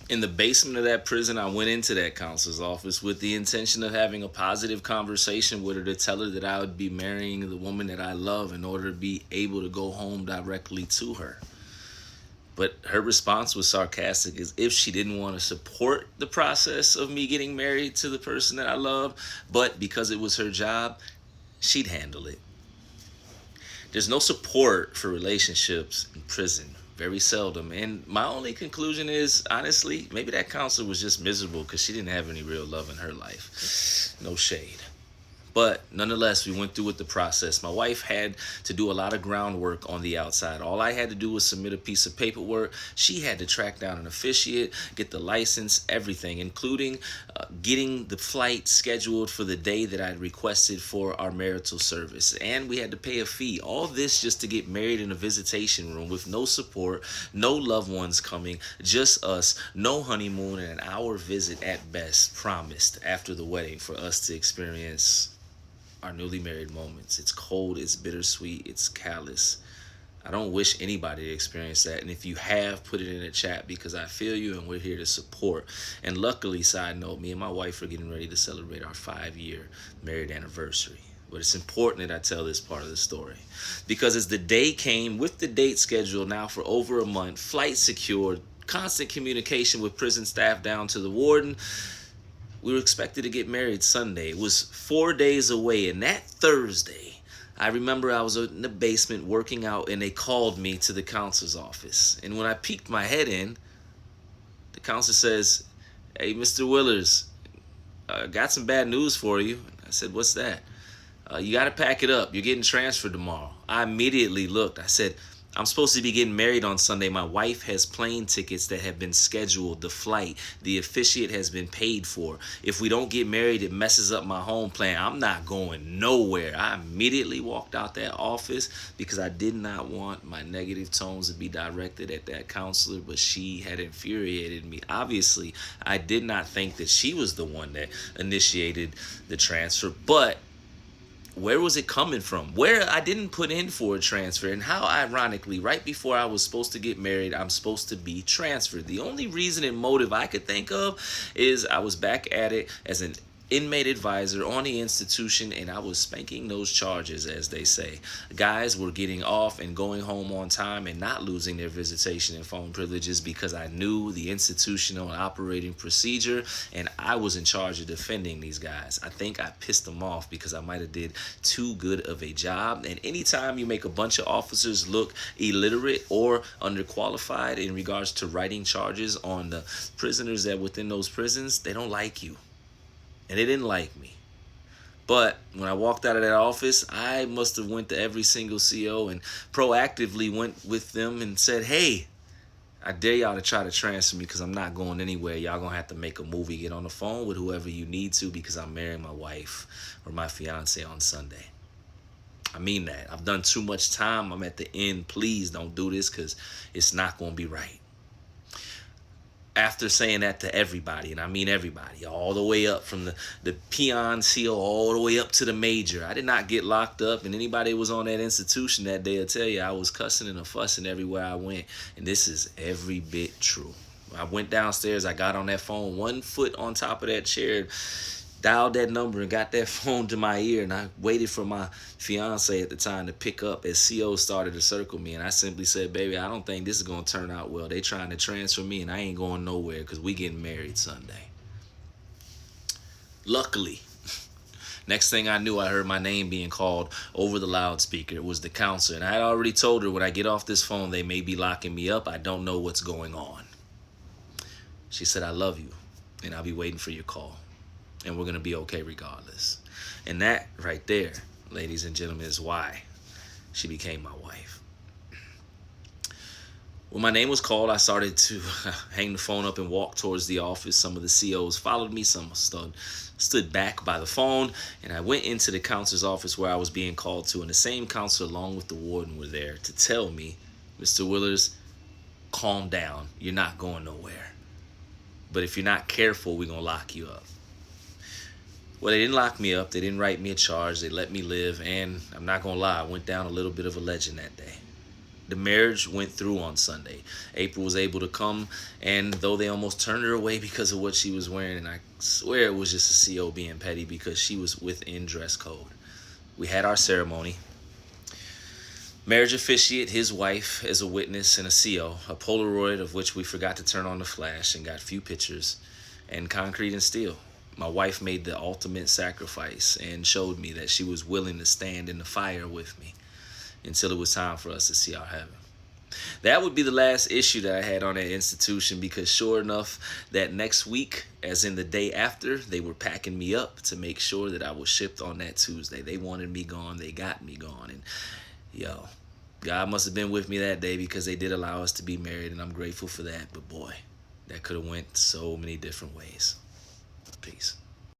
In the basement of that prison, I went into that counselor's office with the intention of having a positive conversation with her to tell her that I would be marrying the woman that I love in order to be able to go home directly to her. But her response was sarcastic, as if she didn't want to support the process of me getting married to the person that I love, but because it was her job, she'd handle it. There's no support for relationships in prison. Very seldom. And my only conclusion is, honestly, maybe that counselor was just miserable because she didn't have any real love in her life. No shade. But nonetheless, we went through with the process. My wife had to do a lot of groundwork on the outside. All I had to do was submit a piece of paperwork. She had to track down an officiate, get the license, everything, including getting the flight scheduled for the day that I'd requested for our marital service. And we had to pay a fee. All this just to get married in a visitation room with no support, no loved ones coming, just us, no honeymoon, and an hour visit at best promised after the wedding for us to experience our newly married moments. It's cold, it's bittersweet, it's callous. I don't wish anybody to experience that. And if you have, put it in the chat because I feel you and we're here to support. And luckily, side note, me and my wife are getting ready to celebrate our 5-year married anniversary. But it's important that I tell this part of the story because as the day came, with the date scheduled now for over a month, flight secured, constant communication with prison staff down to the warden, we were expected to get married Sunday. It was 4 days away, and that Thursday, I remember I was in the basement working out, and they called me to the counselor's office. And when I peeked my head in, the counselor says, "Hey, Mr. Willers, I got some bad news for you." I said, "What's that?" "You got to pack it up. You're getting transferred tomorrow." I immediately looked. I said, "I'm supposed to be getting married on Sunday. My wife has plane tickets that have been scheduled, the flight, the officiate has been paid for. If we don't get married, it messes up my home plan. I'm not going nowhere." I immediately walked out that office because I did not want my negative tones to be directed at that counselor, but she had infuriated me. Obviously, I did not think that she was the one that initiated the transfer, but where was it coming from? Where I didn't put in for a transfer, and how ironically, right before I was supposed to get married, I'm supposed to be transferred. The only reason and motive I could think of is I was back at it as an inmate advisor on the institution, and I was spanking those charges, as they say. Guys were getting off and going home on time and not losing their visitation and phone privileges because I knew the institutional and operating procedure, and I was in charge of defending these guys. I think I pissed them off because I might have did too good of a job. And anytime you make a bunch of officers look illiterate or underqualified in regards to writing charges on the prisoners that within those prisons, they don't like you. And they didn't like me. But when I walked out of that office, I must have went to every single CO and proactively went with them and said, "Hey, I dare y'all to try to transfer me because I'm not going anywhere. Y'all gonna have to make a movie, get on the phone with whoever you need to because I'm marrying my wife or my fiance on Sunday." I mean that. I've done too much time. I'm at the end. Please don't do this because it's not gonna be right. After saying that to everybody, and I mean everybody, all the way up from the peon CO all the way up to the major, I did not get locked up, and anybody who was on that institution that day will tell you I was cussing and fussing everywhere I went, and this is every bit true. I went downstairs, I got on that phone, 1 foot on top of that chair, dialed that number and got that phone to my ear, and I waited for my fiance at the time to pick up as CO started to circle me, and I simply said, "Baby, I don't think this is going to turn out well. They trying to transfer me and I ain't going nowhere because we getting married Sunday." Luckily, next thing I knew, I heard my name being called over the loudspeaker. It was the counselor, and I had already told her when I get off this phone they may be locking me up. I don't know what's going on. She said, "I love you and I'll be waiting for your call. And we're going to be okay regardless." And that right there, ladies and gentlemen, is why she became my wife. When my name was called, I started to hang the phone up and walk towards the office. Some of the COs followed me. Some stood back by the phone. And I went into the counselor's office where I was being called to. And the same counselor along with the warden were there to tell me, "Mr. Willers, calm down. You're not going nowhere. But if you're not careful, we're going to lock you up." Well, they didn't lock me up. They didn't write me a charge. They let me live. And I'm not going to lie, I went down a little bit of a legend that day. The marriage went through on Sunday. April was able to come, and though they almost turned her away because of what she was wearing, and I swear it was just a CO being petty because she was within dress code. We had our ceremony. Marriage officiate, his wife as a witness and a CO, a Polaroid of which we forgot to turn on the flash and got few pictures, and concrete and steel. My wife made the ultimate sacrifice and showed me that she was willing to stand in the fire with me until it was time for us to see our heaven. That would be the last issue that I had on that institution, because sure enough, that next week, as in the day after, they were packing me up to make sure that I was shipped on that Tuesday. They wanted me gone. They got me gone. And yo, God must have been with me that day, because they did allow us to be married, and I'm grateful for that. But boy, that could have went so many different ways. Peace.